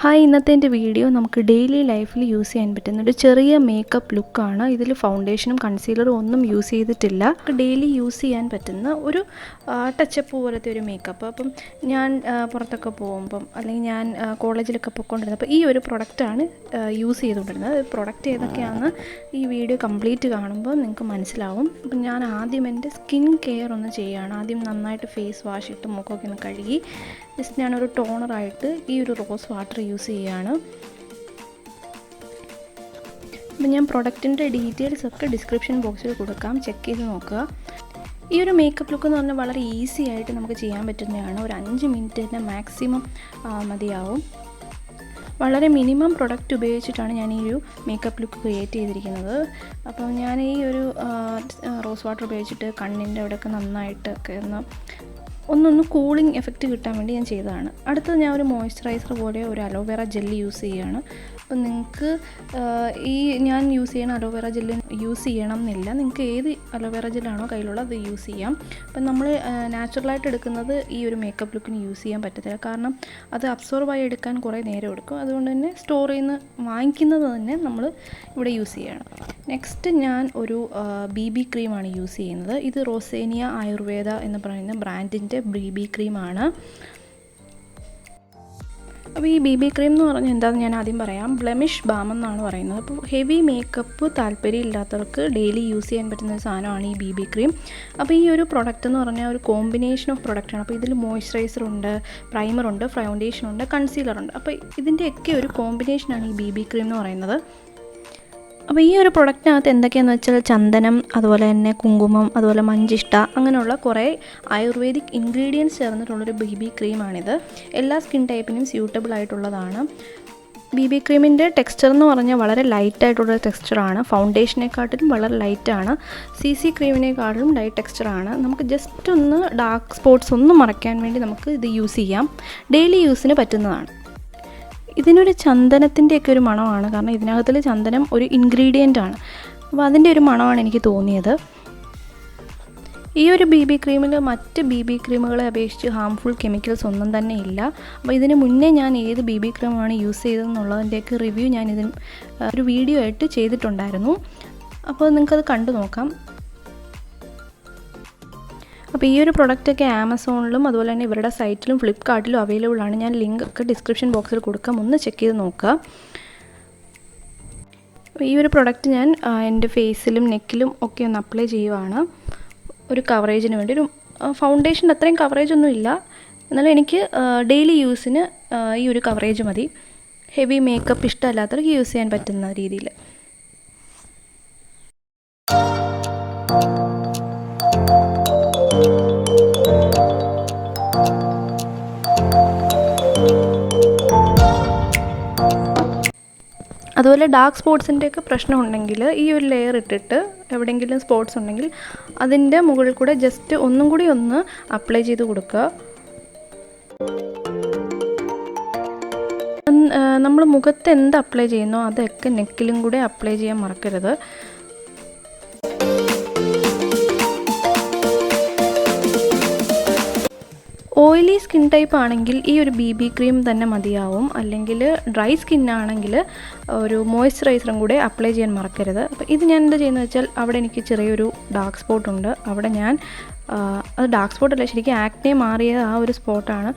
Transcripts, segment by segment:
Hi, ഇന്നത്തെ എൻ്റെ video നമുക്ക് ഡെയിലി ലൈഫിൽ യൂസ് ചെയ്യാൻ പറ്റുന്ന ഒരു ചെറിയ മേക്കപ്പ് ലുക്കാണ്. ഇതിൽ ഫൗണ്ടേഷനും കൺസീലറും ഒന്നും യൂസ് ചെയ്തിട്ടില്ല. ഡെയിലി യൂസ് ചെയ്യാൻ പറ്റുന്ന ഒരു ടച്ചപ്പ് പോലത്തെ ഒരു മേക്കപ്പ്. അപ്പം ഞാൻ പുറത്തൊക്കെ പോകുമ്പം അല്ലെങ്കിൽ ഞാൻ കോളേജിലൊക്കെ പോയിക്കൊണ്ടിരുന്നപ്പോൾ ഈ ഒരു പ്രൊഡക്റ്റാണ് യൂസ് ചെയ്തുകൊണ്ടിരുന്നത്. പ്രൊഡക്റ്റ് ഏതൊക്കെയാണെന്ന് ഈ വീഡിയോ കംപ്ലീറ്റ് കാണുമ്പോൾ നിങ്ങൾക്ക് മനസ്സിലാവും. അപ്പം ഞാൻ ആദ്യം എൻ്റെ സ്കിൻ കെയർ ഒന്ന് ചെയ്യുകയാണ്. ആദ്യം നന്നായിട്ട് ഫേസ് വാഷ് ഇട്ട് മുഖമൊക്കെ ഒന്ന് കഴുകി ജസ്റ്റ് ഞാനൊരു ടോണറായിട്ട് ഈ ഒരു റോസ് വാട്ടർ യൂസ് ചെയ്യുകയാണ്. അപ്പം ഞാൻ പ്രൊഡക്റ്റിൻ്റെ ഡീറ്റെയിൽസ് ഒക്കെ ഡിസ്ക്രിപ്ഷൻ ബോക്സിൽ കൊടുക്കാം, ചെക്ക് ചെയ്ത് നോക്കുക. ഈ ഒരു മേക്കപ്പ് ലുക്ക് എന്ന് പറഞ്ഞാൽ വളരെ ഈസി ആയിട്ട് നമുക്ക് ചെയ്യാൻ പറ്റുന്നതാണ്. ഒരു 5 മിനിറ്റ് തന്നെ മാക്സിമം മതിയാവും. വളരെ മിനിമം പ്രൊഡക്റ്റ് ഉപയോഗിച്ചിട്ടാണ് ഞാൻ ഈ ഒരു മേക്കപ്പ് ലുക്ക് ക്രിയേറ്റ് ചെയ്തിരിക്കുന്നത്. അപ്പോൾ ഞാൻ ഈ ഒരു റോസ് വാട്ടർ ഉപയോഗിച്ചിട്ട് കണ്ണിൻ്റെ അവിടെയൊക്കെ നന്നായിട്ടൊക്കെ ഒന്നൊന്ന് കൂളിംഗ് എഫക്റ്റ് കിട്ടാൻ വേണ്ടി ഞാൻ ചെയ്തതാണ്. അടുത്തത് ഞാൻ ഒരു മോയ്സ്ചറൈസർ പോലെ ഒരു അലോവേറ ജെല്ല് യൂസ് ചെയ്യുകയാണ്. അപ്പം നിങ്ങൾക്ക് ഈ ഞാൻ യൂസ് ചെയ്യണ അലോവേറ ജെല്ല് യൂസ് ചെയ്യണം എന്നില്ല. നിങ്ങൾക്ക് ഏത് അലോവേറ ജെല്ലാണോ കയ്യിലുള്ളത് അത് യൂസ് ചെയ്യാം. അപ്പം നമ്മൾ നാച്ചുറലായിട്ട് എടുക്കുന്നത് ഈ ഒരു മേക്കപ്പ് ലുക്കിന് യൂസ് ചെയ്യാൻ പറ്റത്തില്ല. കാരണം അത് അബ്സോർബായി എടുക്കാൻ കുറേ നേരം എടുക്കും. അതുകൊണ്ട് തന്നെ സ്റ്റോറിൽ നിന്ന് വാങ്ങിക്കുന്നത് തന്നെ നമ്മൾ ഇവിടെ യൂസ് ചെയ്യണം. നെക്സ്റ്റ് ഞാൻ ഒരു BB ക്രീമാണ് യൂസ് ചെയ്യുന്നത്. ഇത് റോസേനിയ ആയുർവേദ എന്ന് പറയുന്ന ബ്രാൻഡിൻ്റെ BB ക്രീമാണ്. അപ്പോൾ ഈ BB ക്രീം എന്ന് പറഞ്ഞാൽ എന്താണെന്ന് ഞാൻ ആദ്യം പറയാം. ബ്ലെമിഷ് ബാം എന്നാണ് പറയുന്നത്. അപ്പോൾ ഹെവി മേക്കപ്പ് താല്പര്യമില്ലാത്തവർക്ക് ഡെയിലി യൂസ് ചെയ്യാൻ പറ്റുന്ന ഒരു സാധനമാണ് ഈ BB ക്രീം. അപ്പോൾ ഈ ഒരു പ്രൊഡക്റ്റ് എന്ന് പറഞ്ഞാൽ ഒരു കോമ്പിനേഷൻ ഓഫ് പ്രൊഡക്റ്റാണ്. അപ്പോൾ ഇതിൽ മോയ്സ്ചറൈസറുണ്ട്, പ്രൈമറുണ്ട്, ഫൗണ്ടേഷനുണ്ട്, കൺസീലറുണ്ട്. അപ്പോൾ ഇതിൻ്റെയൊക്കെ ഒരു കോമ്പിനേഷനാണ് ഈ BB ക്രീം എന്ന് പറയുന്നത്. അപ്പോൾ ഈ ഒരു പ്രൊഡക്റ്റിനകത്ത് എന്തൊക്കെയാണെന്ന് വെച്ചാൽ ചന്ദനം, അതുപോലെ തന്നെ കുങ്കുമം, അതുപോലെ മഞ്ചിഷ്ട, അങ്ങനെയുള്ള കുറേ ആയുർവേദിക് ഇൻഗ്രീഡിയൻസ് ചേർന്നിട്ടുള്ളൊരു BB ക്രീമാണിത്. എല്ലാ സ്കിൻ ടൈപ്പിനും സ്യൂട്ടബിൾ ആയിട്ടുള്ളതാണ്. BB ക്രീമിൻ്റെ ടെക്സ്ചർ എന്ന് പറഞ്ഞാൽ വളരെ ലൈറ്റായിട്ടുള്ള ടെക്സ്ചറാണ്. ഫൗണ്ടേഷനെക്കാട്ടിലും വളരെ ലൈറ്റാണ്. CC ക്രീമിനെക്കാട്ടിലും ലൈറ്റ് ടെക്സ്ചറാണ്. നമുക്ക് ജസ്റ്റ് ഒന്ന് ഡാർക്ക് സ്പോട്ട്സ് ഒന്നും മറയ്ക്കാൻ വേണ്ടി നമുക്ക് ഇത് യൂസ് ചെയ്യാം. ഡെയിലി യൂസിന് പറ്റുന്നതാണ്. ഇതിനൊരു ചന്ദനത്തിൻ്റെയൊക്കെ ഒരു മണമാണ്. കാരണം ഇതിനകത്തിൽ ചന്ദനം ഒരു ഇൻഗ്രീഡിയൻ്റ് ആണ്. അപ്പോൾ അതിൻ്റെ ഒരു മണമാണ് എനിക്ക് തോന്നിയത്. ഈ ഒരു BB ക്രീമിൽ മറ്റ് BB ക്രീമുകളെ അപേക്ഷിച്ച് ഹാംഫുൾ കെമിക്കൽസ് ഒന്നും തന്നെ ഇല്ല. അപ്പോൾ ഇതിന് മുന്നേ ഞാൻ ഏത് BB ക്രീമാണ് യൂസ് ചെയ്തതെന്നുള്ളതിൻ്റെയൊക്കെ റിവ്യൂ ഞാൻ ഇതിന് ഒരു വീഡിയോ ആയിട്ട് ചെയ്തിട്ടുണ്ടായിരുന്നു. അപ്പോൾ നിങ്ങൾക്കത് കണ്ടു നോക്കാം. അപ്പോൾ ഈ ഒരു പ്രൊഡക്റ്റൊക്കെ ആമസോണിലും അതുപോലെ തന്നെ ഇവരുടെ സൈറ്റിലും ഫ്ലിപ്കാർട്ടിലും അവൈലബിൾ ആണ്. ഞാൻ ലിങ്ക് ഒക്കെ ഡിസ്ക്രിപ്ഷൻ ബോക്സിൽ കൊടുക്കാം, ഒന്ന് ചെക്ക് ചെയ്ത് നോക്കുക. അപ്പോൾ ഈ ഒരു പ്രൊഡക്റ്റ് ഞാൻ എൻ്റെ ഫേസിലും നെക്കിലും ഒക്കെ ഒന്ന് അപ്ലൈ ചെയ്യുവാണ്. ഒരു കവറേജിന് വേണ്ടി. ഒരു ഫൗണ്ടേഷൻ്റെ അത്രയും കവറേജ് ഒന്നും ഇല്ല, എന്നാലും എനിക്ക് ഡെയിലി യൂസിന് ഈ ഒരു കവറേജ് മതി. ഹെവി മേക്കപ്പ് ഇഷ്ടമല്ലാത്തവർക്ക് യൂസ് ചെയ്യാൻ പറ്റുന്ന രീതിയിൽ. അതുപോലെ ഡാർക്ക് സ്പോട്ട്സിൻ്റെയൊക്കെ പ്രശ്നം ഉണ്ടെങ്കിൽ ഈ ഒരു ലെയർ ഇട്ടിട്ട് എവിടെയെങ്കിലും സ്പോട്ട്സ് ഉണ്ടെങ്കിൽ അതിൻ്റെ മുകളിൽ കൂടെ ജസ്റ്റ് ഒന്നും കൂടി ഒന്ന് അപ്ലൈ ചെയ്ത് കൊടുക്കുക. നമ്മൾ മുഖത്ത് എന്ത് അപ്ലൈ ചെയ്യുന്നോ അതൊക്കെ നെക്കിലും കൂടെ അപ്ലൈ ചെയ്യാൻ മറക്കരുത്. ഓയിലി സ്കിൻ ടൈപ്പ് ആണെങ്കിൽ ഈ ഒരു BB ക്രീം തന്നെ മതിയാവും. അല്ലെങ്കിൽ ഡ്രൈ സ്കിന്നാണെങ്കിൽ ഒരു മോയ്സ്ചറൈസറും കൂടെ അപ്ലൈ ചെയ്യാൻ മറക്കരുത്. അപ്പോൾ ഇത് ഞാൻ എന്താ ചെയ്യുന്നത് വെച്ചാൽ അവിടെ എനിക്ക് ചെറിയൊരു ഡാർക്ക് സ്പോട്ടുണ്ട്. അവിടെ ഞാൻ അത് ഡാർക്ക് സ്പോട്ടല്ല, ശരിക്കും ആക്നെ മാറിയ ആ ഒരു സ്പോട്ടാണ്.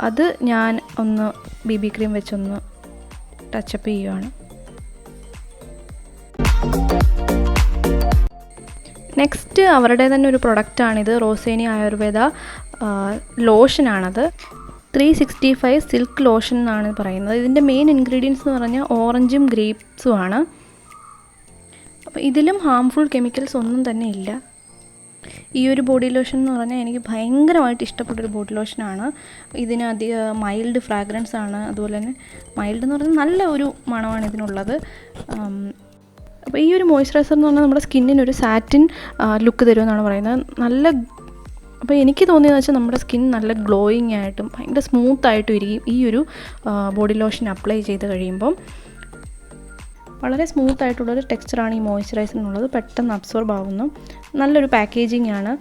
അത് ഞാൻ ഒന്ന് BB ക്രീം വെച്ചൊന്ന് ടച്ചപ്പ് ചെയ്യുകയാണ്. നെക്സ്റ്റ് അവരുടെ തന്നെ ഒരു പ്രൊഡക്റ്റാണിത്. റോസേനിയ ആയുർവേദ ലോഷനാണത്. 365 സിൽക്ക് ലോഷൻ എന്നാണ് പറയുന്നത്. ഇതിൻ്റെ മെയിൻ ഇൻഗ്രീഡിയൻസ് എന്ന് പറഞ്ഞാൽ ഓറഞ്ചും ഗ്രേപ്സും ആണ്. അപ്പോൾ ഇതിലും ഹാംഫുൾ കെമിക്കൽസ് ഒന്നും തന്നെ ഇല്ല. ഈ ഒരു ബോഡി ലോഷൻ എന്ന് പറഞ്ഞാൽ എനിക്ക് ഭയങ്കരമായിട്ട് ഇഷ്ടപ്പെട്ടൊരു ബോഡി ലോഷനാണ്. ഇതിന് മൈൽഡ് ഫ്രാഗ്രൻസ് ആണ്. അതുപോലെ തന്നെ മൈൽഡ് എന്ന് പറഞ്ഞാൽ നല്ല ഒരു മണമാണ് ഇതിനുള്ളത്. അപ്പോൾ ഈ ഒരു മോയ്സ്ചറൈസർ എന്ന് പറഞ്ഞാൽ നമ്മുടെ സ്കിന്നിനൊരു സാറ്റിൻ ലുക്ക് തരുമെന്നാണ് പറയുന്നത്. അപ്പോൾ എനിക്ക് തോന്നിയെന്ന് വെച്ചാൽ നമ്മുടെ സ്കിൻ നല്ല ഗ്ലോയിങ് ആയിട്ടും ഭയങ്കര സ്മൂത്തായിട്ടും ഇരിക്കും ഈ ഒരു ബോഡി ലോഷൻ അപ്ലൈ ചെയ്ത് കഴിയുമ്പം. വളരെ സ്മൂത്തായിട്ടുള്ളൊരു ടെക്സ്ചറാണ് ഈ മോയ്സ്ചറൈസറിനുള്ളത്. പെട്ടെന്ന് അബ്സോർബ് ആവുന്നു. നല്ലൊരു പാക്കേജിങ് ആണ്.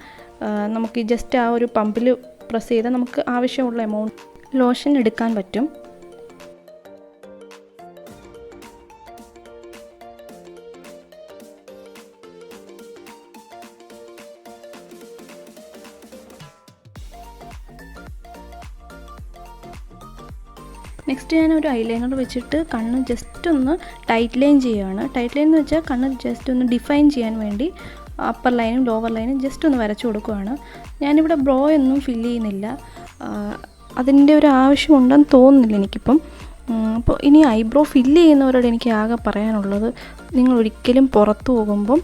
നമുക്ക് ജസ്റ്റ് ആ ഒരു പമ്പിൽ പ്രസ് ചെയ്താൽ നമുക്ക് ആവശ്യമുള്ള എമൗണ്ട് ലോഷൻ എടുക്കാൻ പറ്റും. നെക്സ്റ്റ് ഞാനൊരു ഐലൈനർ വെച്ചിട്ട് കണ്ണ് ജസ്റ്റ് ഒന്ന് ടൈറ്റ് ലൈൻ ചെയ്യുകയാണ്. ടൈറ്റ് ലൈൻ എന്ന് വെച്ചാൽ കണ്ണ് ജസ്റ്റ് ഒന്ന് ഡിഫൈൻ ചെയ്യാൻ വേണ്ടി അപ്പർ ലൈനും ലോവർ ലൈനും ജസ്റ്റ് ഒന്ന് വരച്ചു കൊടുക്കുകയാണ്. ഞാനിവിടെ ബ്രോ ഒന്നും ഫില്ല് ചെയ്യുന്നില്ല, അതിൻ്റെ ഒരു ആവശ്യമുണ്ടെന്ന് തോന്നുന്നില്ല എനിക്കിപ്പം. അപ്പോൾ ഇനി ഐബ്രോ ഫില്ല് ചെയ്യുന്നവരോട് എനിക്ക് ആകെ പറയാനുള്ളത്, നിങ്ങൾ ഒരിക്കലും പുറത്ത് പോകുമ്പം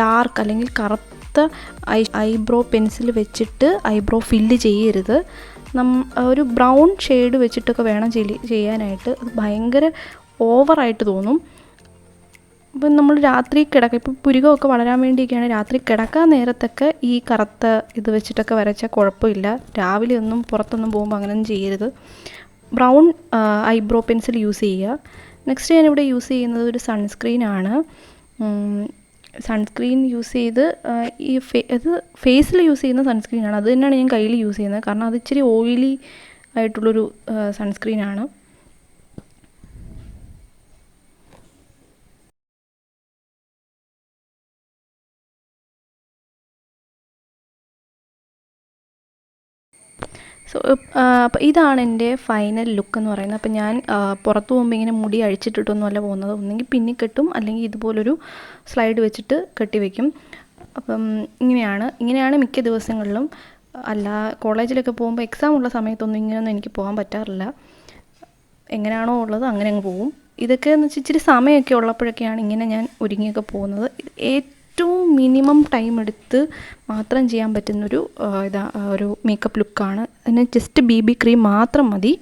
ഡാർക്ക് അല്ലെങ്കിൽ കറുത്ത ഐബ്രോ പെൻസിൽ വെച്ചിട്ട് ഐബ്രോ ഫില്ല് ചെയ്യരുത്. ഒരു ബ്രൗൺ ഷെയ്ഡ് വെച്ചിട്ടൊക്കെ വേണം ചെയ്യാനായിട്ട്. അത് ഭയങ്കര ഓവറായിട്ട് തോന്നും. അപ്പം നമ്മൾ രാത്രി ഇപ്പോൾ പുരുകമൊക്കെ വളരാൻ വേണ്ടിയൊക്കെയാണ് രാത്രി കിടക്കാൻ നേരത്തൊക്കെ ഈ കറുത്ത ഇത് വെച്ചിട്ടൊക്കെ വരച്ചാൽ കുഴപ്പമില്ല. രാവിലെ ഒന്നും പുറത്തൊന്നും പോകുമ്പോൾ അങ്ങനെയൊന്നും ചെയ്യരുത്. ബ്രൗൺ ഐബ്രോ പെൻസിൽ യൂസ് ചെയ്യുക. നെക്സ്റ്റ് ഞാനിവിടെ യൂസ് ചെയ്യുന്നത് ഒരു സൺസ്ക്രീനാണ്. സൺസ്ക്രീൻ യൂസ് ചെയ്ത് ഇത് ഫേസിൽ യൂസ് ചെയ്യുന്ന സൺസ്ക്രീനാണ്. അത് തന്നെയാണ് ഞാൻ കയ്യിൽ യൂസ് ചെയ്യുന്നത്, കാരണം അത് ഇച്ചിരി ഓയിലി ആയിട്ടുള്ളൊരു സൺസ്ക്രീനാണ്. അപ്പോൾ ഇതാണ് എൻ്റെ ഫൈനൽ ലുക്ക് എന്ന് പറയുന്നത്. അപ്പോൾ ഞാൻ പുറത്ത് പോകുമ്പോൾ ഇങ്ങനെ മുടി അഴിച്ചിട്ടിട്ടൊന്നുമല്ല പോകുന്നത്. ഒന്നെങ്കിൽ പിന്നി കെട്ടും, അല്ലെങ്കിൽ ഇതുപോലൊരു സ്ലൈഡ് വെച്ചിട്ട് കെട്ടി വയ്ക്കും. അപ്പം ഇങ്ങനെയാണ് മിക്ക ദിവസങ്ങളിലും. അല്ല, കോളേജിലൊക്കെ പോകുമ്പോൾ എക്സാം ഉള്ള സമയത്തൊന്നും ഇങ്ങനെയൊന്നും എനിക്ക് പോകാൻ പറ്റാറില്ല. എങ്ങനെയാണോ ഉള്ളത് അങ്ങനെ അങ്ങ് പോകും. ഇതൊക്കെ എന്ന് വെച്ചാൽ ഇച്ചിരി സമയമൊക്കെ ഉള്ളപ്പോഴൊക്കെയാണ് ഇങ്ങനെ ഞാൻ ഒരുങ്ങിയൊക്കെ പോകുന്നത്. ഏറ്റവും മിനിമം ടൈം എടുത്ത് മാത്രം ചെയ്യാൻ പറ്റുന്നൊരു ഒരു മേക്കപ്പ് ലുക്കാണ്. അതിന് ജസ്റ്റ് BB ക്രീം മാത്രം മതി.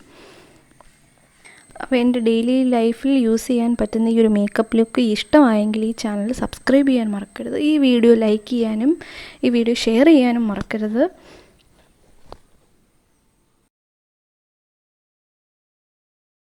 അപ്പോൾ എൻ്റെ ഡെയിലി ലൈഫിൽ യൂസ് ചെയ്യാൻ പറ്റുന്ന ഈ ഒരു മേക്കപ്പ് ലുക്ക് ഇഷ്ടമായെങ്കിൽ ഈ ചാനൽ സബ്സ്ക്രൈബ് ചെയ്യാൻ മറക്കരുത്. ഈ വീഡിയോ ലൈക്ക് ചെയ്യാനും ഈ വീഡിയോ ഷെയർ ചെയ്യാനും മറക്കരുത്.